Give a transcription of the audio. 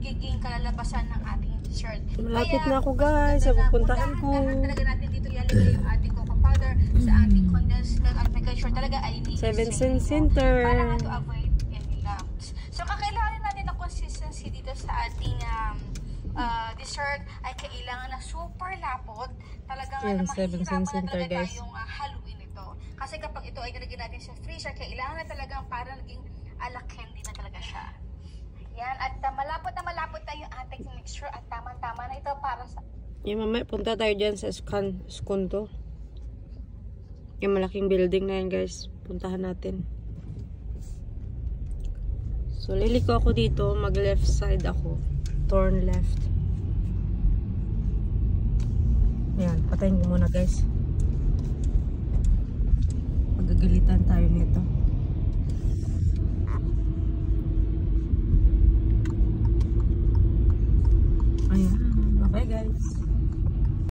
magiging kalalabasan ng ating dessert. Malapit na ako guys, sa pupuntahan ko. Talaga natin dito ilalagay yung ating cocoa powder sa ating condensed milk at make sure talaga ay ni 7 center. Para nga to avoid any lumps. So kakailangan natin ng consistency dito sa ating dessert ay kailangan na super lapot. Talagang Yan, mahihirapan 7 na talaga guys. tayong haluin ito. Kasi kapag ito ay nilagyan natin sa freezer, kailangan na talagang para naging ala candy na talaga siya. Yan, at malapot na yung ating mixture at tamang-tama na ito para sa... Yung mamaya, punta tayo dyan sa Skunto. Yung malaking building na yan guys. Puntahan natin. So, liliko ako dito. Mag left side ako. Turn left. Ayan, patayin ko muna guys. Magagalitan tayo nito. Ayan, bye guys.